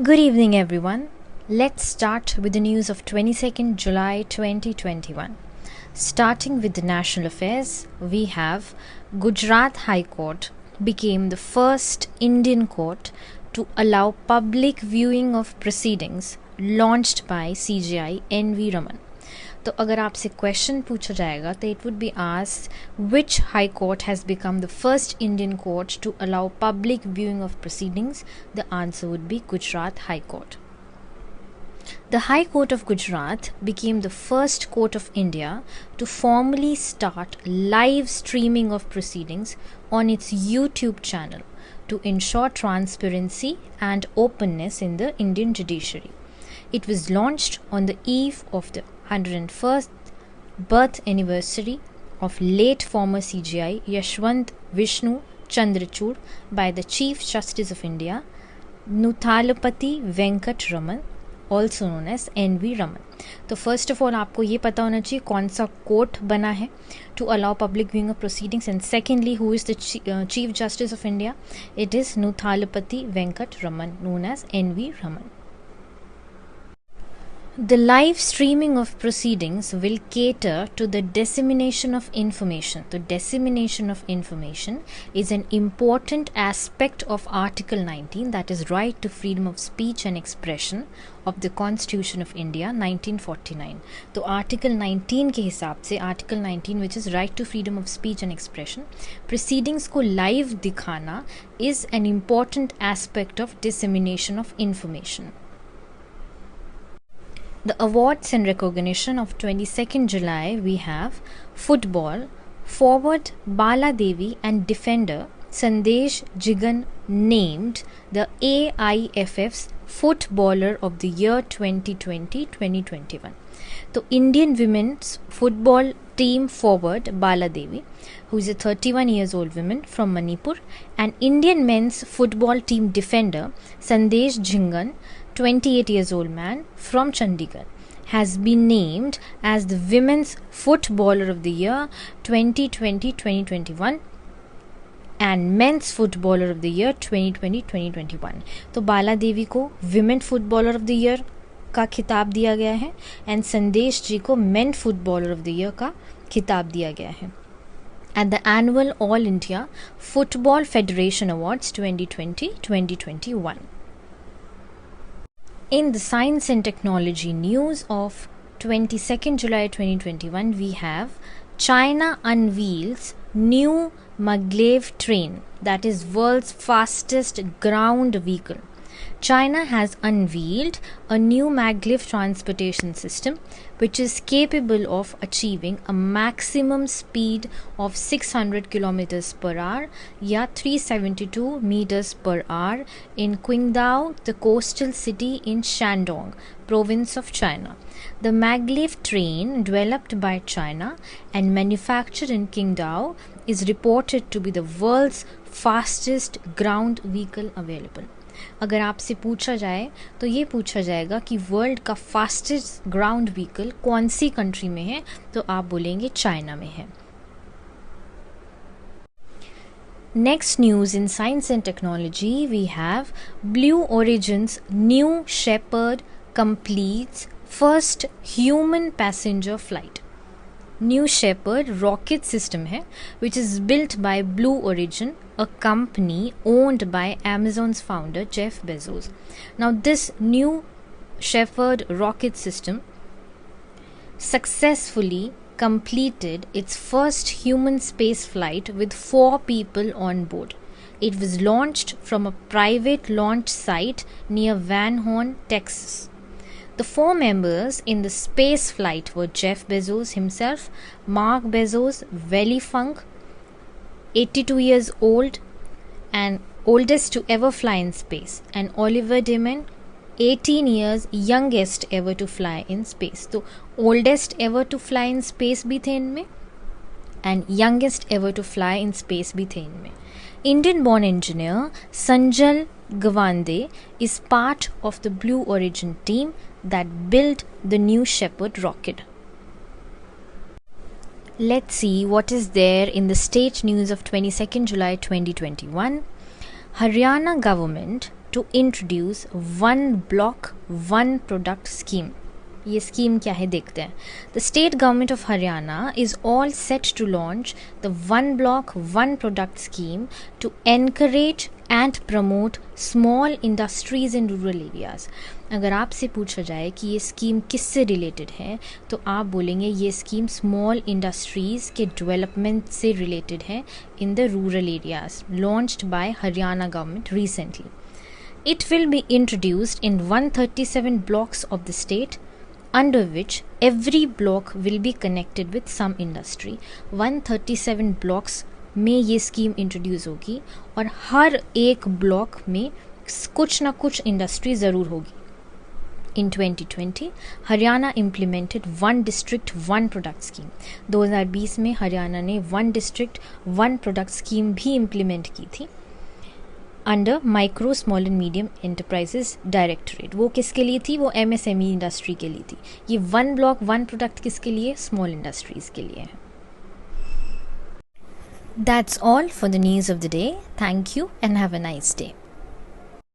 Good evening, everyone. Let's start with the news of 22nd July 2021. Starting with the national affairs, we have Gujarat High Court became the first Indian court to allow public viewing of proceedings launched by CJI NV Raman. तो अगर आपसे question पूछा जाएगा तो it would be asked which high court has become the first Indian court to allow public viewing of proceedings. The answer would be Gujarat High Court. The High Court of Gujarat became the first court of India to formally start live streaming of proceedings on its YouTube channel to ensure transparency and openness in the Indian judiciary. It was launched on the eve of the 101st birth anniversary of late former CJI Yashwant Vishnu Chandrachud by the Chief Justice of India, Nuthalapati Venkat Raman, also known as NV Raman. तो first of all आपको ये पता होना चाहिए कौन सा court बना है to allow public viewing of proceedings, and secondly who is the chief justice of India. It is Nuthalapati Venkata Ramana, known as NV Raman. The live streaming of proceedings will cater to the dissemination of information. The dissemination of information is an important aspect of Article 19, that is right to freedom of speech and expression of the Constitution of India 1949. तो Article 19 के हिसाब से Article 19 which is right to freedom of speech and expression, proceedings को live दिखाना is an important aspect of dissemination of information. The awards and recognition of 22nd July, we have football, forward Bala Devi and defender Sandesh Jigan named the AIFF's Footballer of the Year 2020-2021. So Indian women's football team forward Bala Devi, who is a 31 years old woman from Manipur, and Indian men's football team defender Sandesh Jigan, 28 years old man from Chandigarh, has been named as the Women's Footballer of the Year 2020-2021 and Men's Footballer of the Year 2020-2021. तो बाला देवी को Women Footballer of the Year का खिताब दिया गया है and संदेश जी को Men Footballer of the Year का खिताब दिया गया है at the annual All India Football Federation Awards 2020-2021. In the science and technology news of 22nd July 2021, we have China unveils new maglev train, that is world's fastest ground vehicle. China has unveiled a new maglev transportation system which is capable of achieving a maximum speed of 600 kilometers per hour या 372 meters per hour in Qingdao, the coastal city in Shandong, province of China. The maglev train, developed by China and manufactured in Qingdao, is reported to be the world's fastest ground vehicle available. अगर आपसे पूछा जाए तो ये पूछा जाएगा कि world का फास्टेस्ट ग्राउंड व्हीकल कौन सी कंट्री में है, तो आप बोलेंगे चाइना में है. Next news in science and technology, we have Blue Origin's New Shepard completes first human passenger flight. New Shepard rocket system है which is built by Blue Origin, a company owned by Amazon's founder Jeff Bezos. Now this New Shepard rocket system successfully completed its first human space flight with 4 people on board. It was launched from a private launch site near Van Horn, Texas. The 4 members in the space flight were Jeff Bezos himself, Mark Bezos, Veli Funk, 82 years old and oldest to ever fly in space, and Oliver Damon, 18 years youngest ever to fly in space. तो oldest ever to fly in space भी थे इनमें and youngest ever to fly in space भी थे इनमें. Indian born engineer Sanjal Gawande is part of the Blue Origin team that built the New Shepard rocket. Let's see what is there in the state news of 22nd July 2021. Haryana government to introduce one block one product scheme. ये scheme क्या है देखते हैं. The state government of Haryana is all set to launch the one block one product scheme to encourage and promote small industries in rural areas. अगर आपसे पूछा जाए कि ये स्कीम किससे रिलेटेड है तो आप बोलेंगे ये स्कीम स्मॉल इंडस्ट्रीज़ के डेवलपमेंट से रिलेटेड है in the rural areas, launched by Haryana government recently. It will be introduced in 137 blocks of the state, under which every block will be connected with some industry. 137 blocks में ये scheme introduce होगी और हर एक block में कुछ ना कुछ industry ज़रूर होगी. In 2020, Haryana implemented one district one product scheme. 2020 में हरियाणा ने one district one product scheme भी इम्प्लीमेंट की थी under micro small and medium enterprises directorate. वो किसके लिए थी? वो MSME इंडस्ट्री के लिए थी. ये वन ब्लॉक वन प्रोडक्ट किसके लिए? स्मॉल इंडस्ट्रीज के लिए है. That's all for the news of the day. Thank you and have a nice day.